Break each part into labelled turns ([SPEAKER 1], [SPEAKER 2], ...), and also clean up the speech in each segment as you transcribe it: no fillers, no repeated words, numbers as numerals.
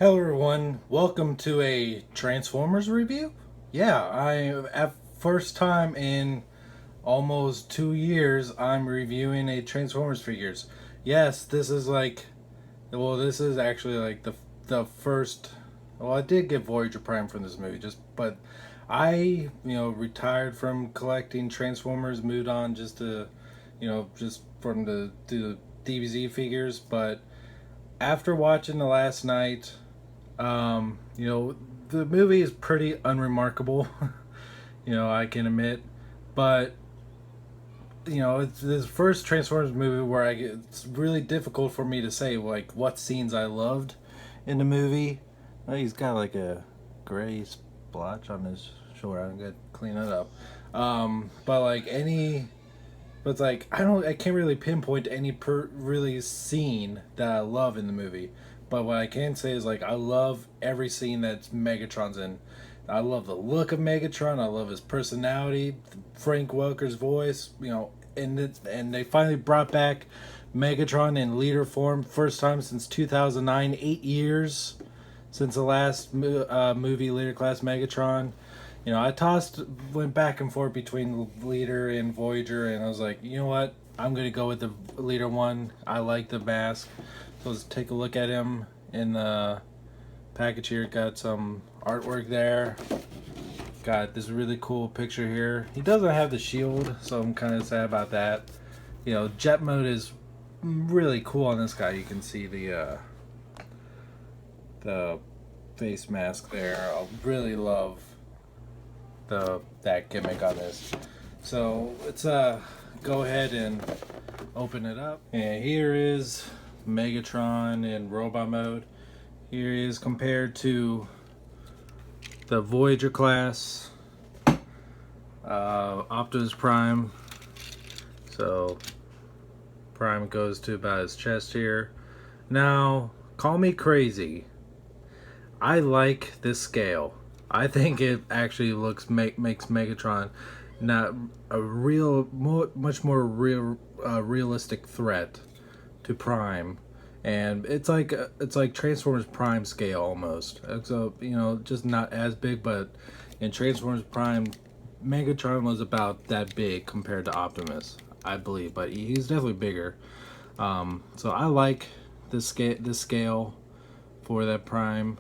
[SPEAKER 1] Hello everyone, welcome to a Transformers review. Yeah, at first time in almost 2 years I'm reviewing a Transformers figures. Yes, this is actually like the first. Well, I did get Voyager Prime from this movie, but I retired from collecting Transformers, moved on just to just from the DBZ figures. But after watching the last night, the movie is pretty unremarkable. I can admit, but it's this first Transformers movie where it's really difficult for me to say like what scenes I loved in the movie. He's got like a gray splotch on his shoulder. I'm gonna clean it up. But like any, but it's like I can't really pinpoint any really scene that I love in the movie. But what I can say is like I love every scene that Megatron's in. I love the look of Megatron. I love his personality, Frank Welker's voice. And they finally brought back Megatron in leader form, first time since 2009. 8 years since the last movie, Leader Class Megatron. Went back and forth between Leader and Voyager, and I was like, you know what? I'm gonna go with the Leader one. I like the mask. So let's take a look at him in the package here. Got some artwork there. Got this really cool picture here. He doesn't have the shield, so I'm kind of sad about that. Jet mode is really cool on this guy. You can see the face mask there. I really love that gimmick on this. So let's go ahead and open it up. And here is Megatron in robot mode. Here he is compared to the Voyager class, Optimus Prime. So Prime goes to about his chest here. Now, call me crazy, I like this scale. I think it actually makes Megatron not a much more realistic threat to Prime, and it's like Transformers Prime scale almost. So just not as big, but in Transformers Prime, Megatron was about that big compared to Optimus, I believe, but he's definitely bigger. So I like this scale for that Prime.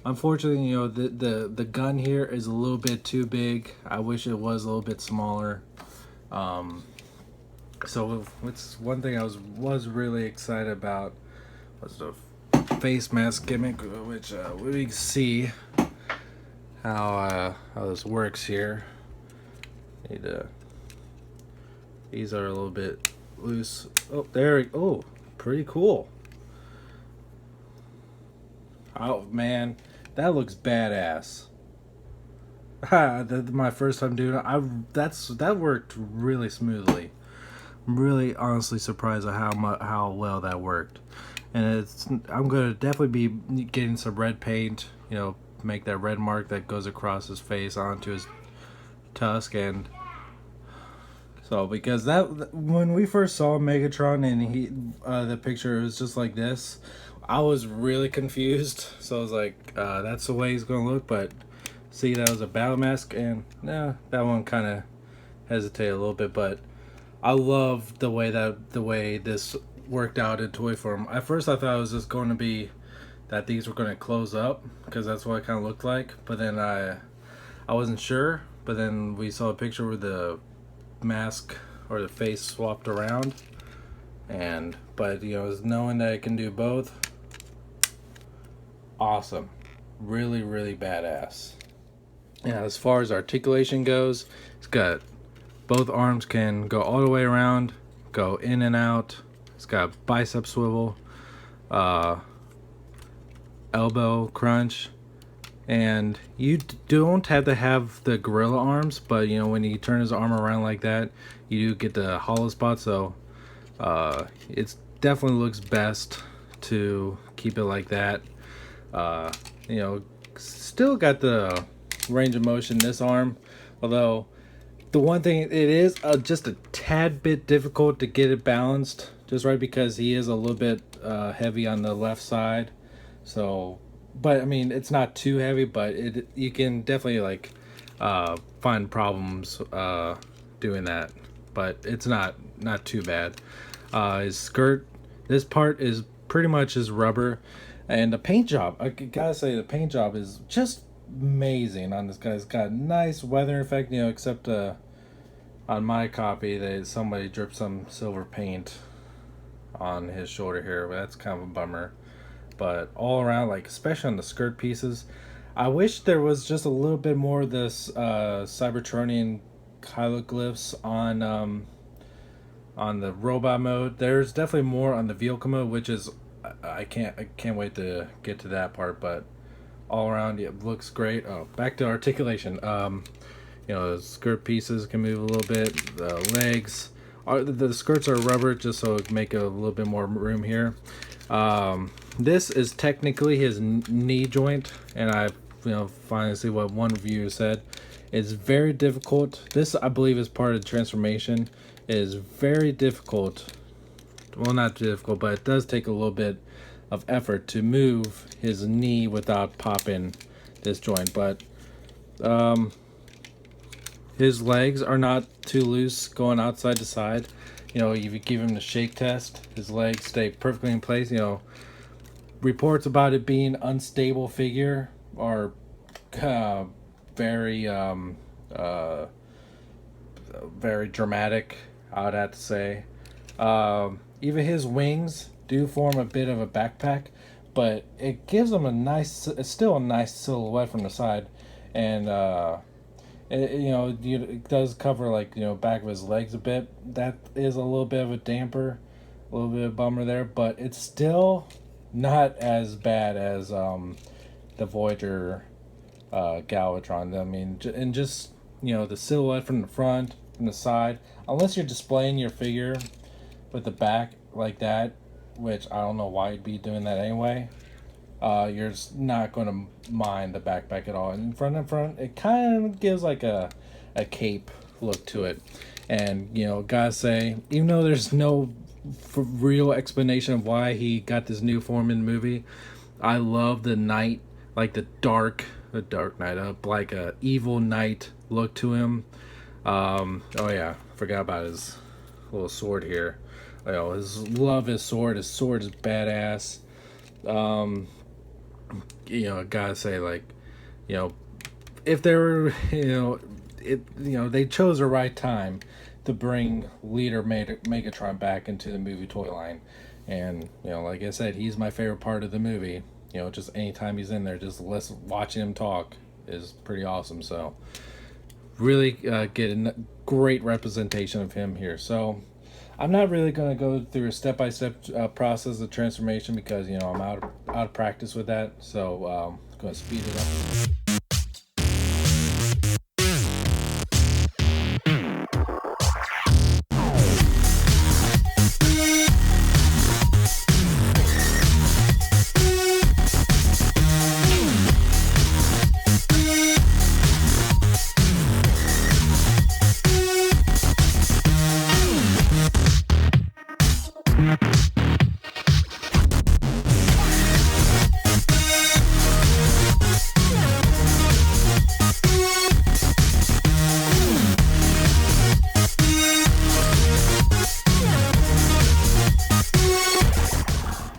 [SPEAKER 1] Unfortunately, the gun here is a little bit too big. I wish it was a little bit smaller. So it's one thing I was really excited about was the face mask gimmick, which we can see how this works here. These are a little bit loose. Oh, there. Oh, pretty cool. Oh man, that looks badass. That's my first time doing it. That worked really smoothly. I'm really honestly surprised at how well that worked. And I'm gonna definitely be getting some red paint. Make that red mark that goes across his face onto his tusk. And so because that when we first saw Megatron and the picture, it was just like this. I was really confused, so I was like, that's the way he's gonna look. But see, that was a battle mask, and that one kind of hesitated a little bit. But I love the way this worked out in toy form. At first, I thought it was just going to be that these were going to close up because that's what it kind of looked like. But then I wasn't sure. But then we saw a picture with the mask or the face swapped around, but knowing that it can do both. Awesome. Really, really badass. Yeah, as far as articulation goes, it's got both arms can go all the way around, go in and out. It's got bicep swivel, elbow crunch, and you don't have to have the gorilla arms, but when you turn his arm around like that, you do get the hollow spot. So it definitely looks best to keep it like that. Still got the range of motion this arm, although the one thing, it is just a tad bit difficult to get it balanced just right because he is a little bit heavy on the left side. So, but I mean, it's not too heavy, but it you can definitely like find problems doing that. But it's not too bad. His skirt, this part is pretty much his rubber, and the paint job. I gotta say, the paint job is just amazing on this guy. It's got nice weather effect, except on my copy, somebody dripped some silver paint on his shoulder here. But that's kind of a bummer. But all around, like especially on the skirt pieces, I wish there was just a little bit more of this Cybertronian hieroglyphs on the robot mode. There's definitely more on the vehicle mode, which is I can't wait to get to that part. But all around, it looks great. Oh, back to articulation. The skirt pieces can move a little bit. The legs, the skirts are rubber, just so it make a little bit more room here. This is technically his knee joint, and I finally see what one reviewer said. It's very difficult. This, I believe, is part of the transformation. It is very difficult. Well, not difficult, but it does take a little bit of effort to move his knee without popping this joint. But his legs are not too loose going outside to side. If you give him the shake test, his legs stay perfectly in place. Reports about it being unstable figure are very very dramatic, I would have to say. Even his wings do form a bit of a backpack, but it gives him it's still a nice silhouette from the side. And it does cover back of his legs a bit. That is a little bit of a damper, a little bit of a bummer there, but it's still not as bad as the Voyager Galvatron. I mean, and just the silhouette from the front, from the side, unless you're displaying your figure with the back like that, which I don't know why you'd be doing that anyway. You're just not going to mind the backpack at all. And in front, it kind of gives like a cape look to it. And gotta say, even though there's no real explanation of why he got this new form in the movie, I love the night, like the dark night, like a evil night look to him. Oh yeah, forgot about his little sword here. His sword. His sword is badass. Gotta say, if they were, they chose the right time to bring leader Megatron back into the movie toy line. And, like I said, he's my favorite part of the movie. Just anytime he's in there, just watching him talk is pretty awesome. So, really get a great representation of him here. So, I'm not really going to go through a step-by-step process of transformation because, I'm out of practice with that. So, I'm going to speed it up.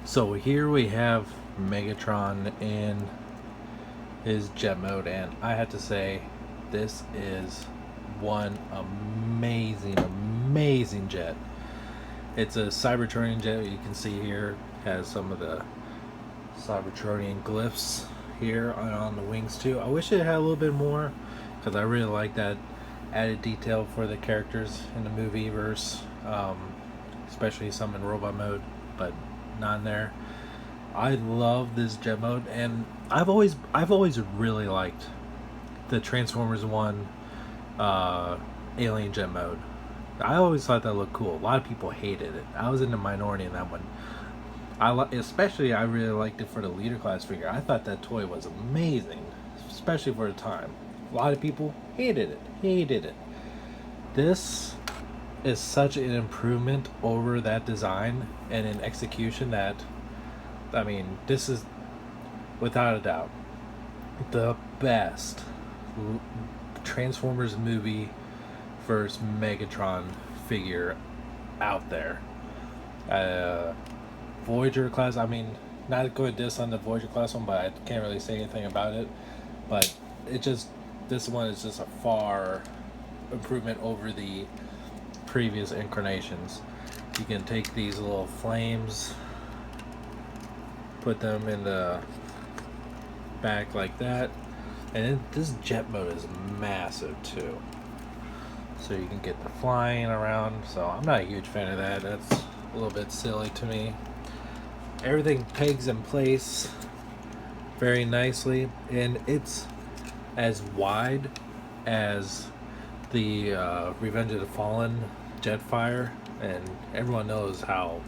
[SPEAKER 1] So here we have Megatron in his jet mode, and I have to say, this is one amazing jet. It's a Cybertronian jet. You can see here has some of the Cybertronian glyphs here on the wings too. I wish it had a little bit more, because I really like that added detail for the characters in the movie verse, especially some in robot mode, but not in there. I love this jet mode, and I've always really liked the Transformers 1 alien jet mode. I always thought that looked cool. A lot of people hated it. I was in the minority in that one. Especially I really liked it for the leader class figure. I thought that toy was amazing, especially for the time. A lot of people hated it. This is such an improvement over that design and in execution that, I mean, this is without a doubt, the best Transformers movie versus Megatron figure out there. Uh, Voyager class, I mean, not going to diss on the Voyager class one, but I can't really say anything about it. But it just, this one is just a far improvement over the previous incarnations. You can take these little flames, put them in the back like that, and this jet mode is massive too. So you can get the flying around. So I'm not a huge fan of that. That's a little bit silly to me. Everything pegs in place very nicely, and it's as wide as the Revenge of the Fallen Jetfire, and everyone knows how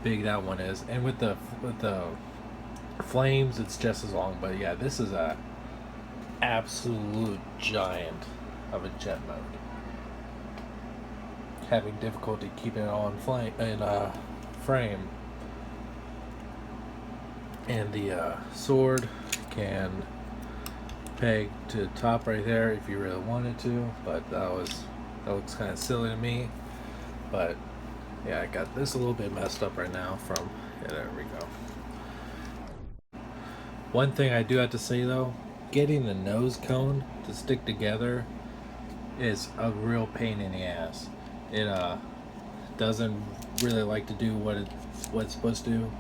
[SPEAKER 1] big that one is. And with the flames, it's just as long. But yeah, this is a absolute giant of a jet mode. Having difficulty keeping it all in frame. And the sword can peg to the top right there if you really wanted to, but that looks kind of silly to me. But yeah, I got this a little bit messed up right now from, yeah, there we go. One thing I do have to say though, getting the nose cone to stick together is a real pain in the ass. It doesn't really like to do what it's supposed to do.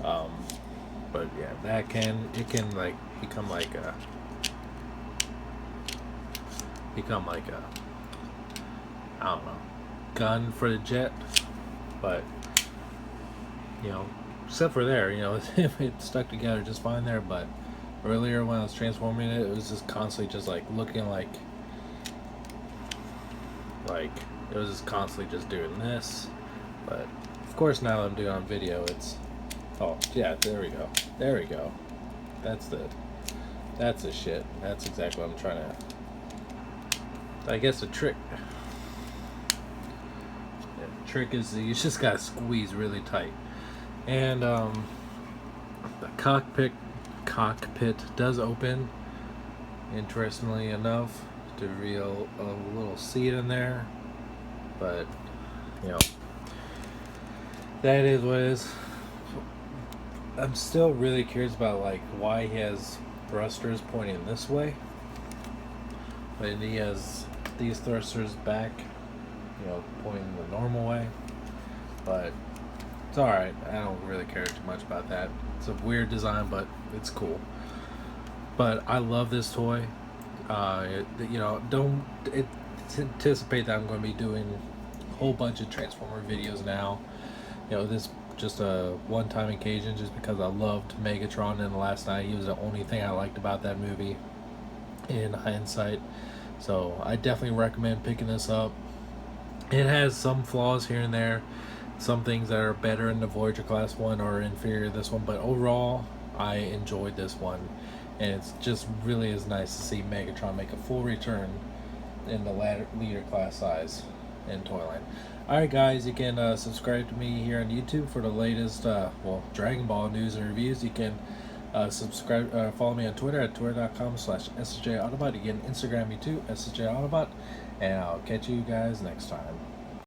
[SPEAKER 1] But yeah, it can like become like a I don't know, gun for the jet. But you know, except for there, you know, it stuck together just fine there. But earlier when I was transforming it, it was just constantly just like looking like it was just constantly just doing this. But of course now that I'm doing it on video, it's, oh yeah, there we go, that's the shit. That's exactly what I'm trying to, I guess the trick is you just gotta squeeze really tight. And the cockpit does open, interestingly enough, to reveal a little seat in there. But you know, that is what it is. I'm still really curious about like why he has thrusters pointing this way, but he has these thrusters back, you know, pointing the normal way. But it's alright. I don't really care too much about that. It's a weird design, but it's cool. But I love this toy. You know, don't anticipate that I'm going to be doing a whole bunch of Transformer videos now. You know, this just a one-time occasion just because I loved Megatron in the last night. He was the only thing I liked about that movie in hindsight. So I definitely recommend picking this up. It has some flaws here and there. Some things that are better in the Voyager class one or inferior to this one. But overall, I enjoyed this one. And it's just really is nice to see Megatron make a full return in the leader class size in Toyland. Alright guys, you can subscribe to me here on YouTube for the latest Dragon Ball news and reviews. You can follow me on Twitter at twitter.com/SSJAutobot. You can Instagram me too, SSJAutobot. And I'll catch you guys next time.